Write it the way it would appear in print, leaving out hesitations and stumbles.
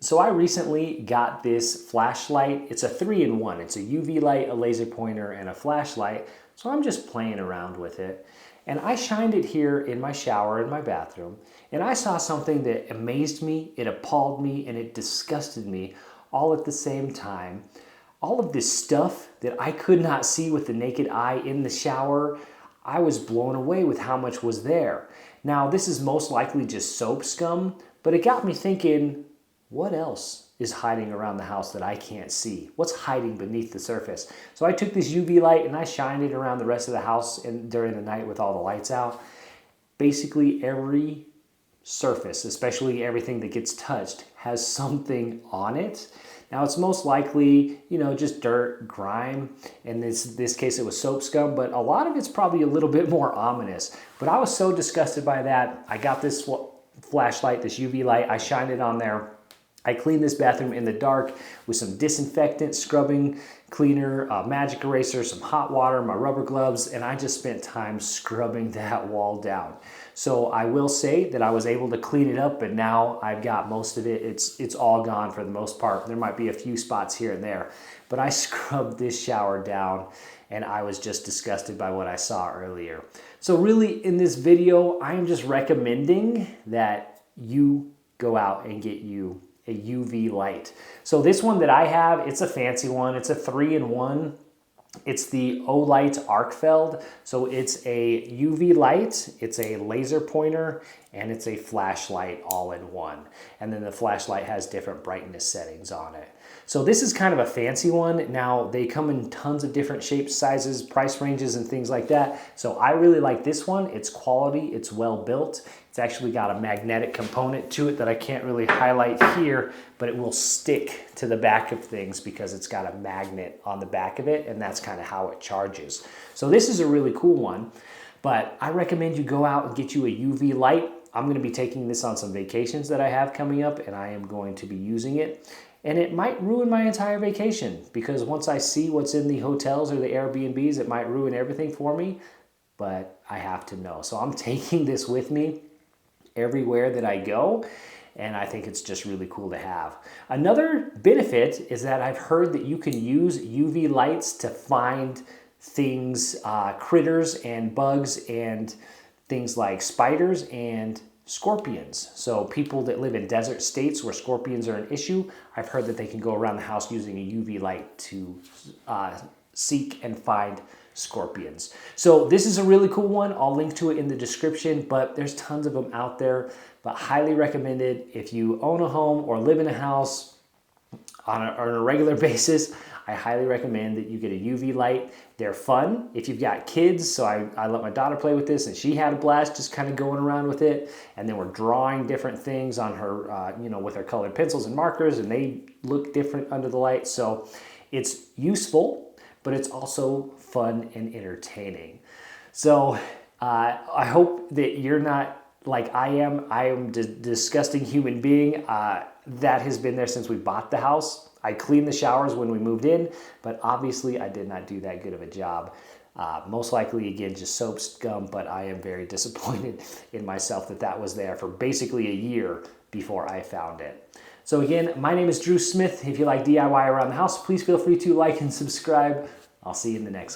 So I recently got this flashlight. It's a 3-in-1. It's a UV light, a laser pointer, and a flashlight. So I'm just playing around with it. And I shined it here in my shower in my bathroom. And I saw something that amazed me, it appalled me, and it disgusted me all at the same time. All of this stuff that I could not see with the naked eye in the shower, I was blown away with how much was there. Now, this is most likely just soap scum, but it got me thinking, what else is hiding around the house that I can't see? What's hiding beneath the surface? So I took this UV light and I shined it around the rest of the house during the night with all the lights out. Basically every surface, especially everything that gets touched, has something on it. Now it's most likely, just dirt, grime. In this case it was soap scum, but a lot of it's probably a little bit more ominous. But I was so disgusted by that. I got this flashlight, this UV light, I shined it on there. I cleaned this bathroom in the dark with some disinfectant, scrubbing cleaner, magic eraser, some hot water, my rubber gloves, and I just spent time scrubbing that wall down. So I will say that I was able to clean it up, but now I've got most of it. It's all gone for the most part. There might be a few spots here and there, but I scrubbed this shower down and I was just disgusted by what I saw earlier. So really in this video, I am just recommending that you go out and get you a UV light. So this one that I have, it's a fancy one. It's a 3-in-1. It's the Olight Arkfeld. So it's a UV light, it's a laser pointer, and it's a flashlight all in one. And then the flashlight has different brightness settings on it. So this is kind of a fancy one. Now they come in tons of different shapes, sizes, price ranges, and things like that. So I really like this one. It's quality, it's well built. It's actually got a magnetic component to it that I can't really highlight here, but it will stick to the back of things because it's got a magnet on the back of it, and that's kind of how it charges. So this is a really cool one, but I recommend you go out and get you a UV light. I'm going to be taking this on some vacations that I have coming up, and I am going to be using it. And it might ruin my entire vacation because once I see what's in the hotels or the Airbnbs, it might ruin everything for me, but I have to know. So I'm taking this with me everywhere that I go, and I think it's just really cool to have. Another benefit is that I've heard that you can use UV lights to find things, critters and bugs and things like spiders and scorpions. So people that live in desert states where scorpions are an issue, I've heard that they can go around the house using a UV light to seek and find scorpions. So this is a really cool one. I'll link to it in the description, but there's tons of them out there, but highly recommended if you own a home or live in a house on a regular basis. I highly recommend that you get a UV light. They're fun if you've got kids. So I let my daughter play with this and she had a blast just kind of going around with it. And then we're drawing different things on her, with her colored pencils and markers, and they look different under the light. So it's useful, but it's also fun and entertaining. So I hope that you're not like I am. I am a disgusting human being. That has been there since we bought the house. I cleaned the showers when we moved in, but obviously I did not do that good of a job. Most likely, again, just soap scum, but I am very disappointed in myself that was there for basically a year before I found it. So again, my name is Drew Smith. If you like DIY around the house, please feel free to like and subscribe. I'll see you in the next one.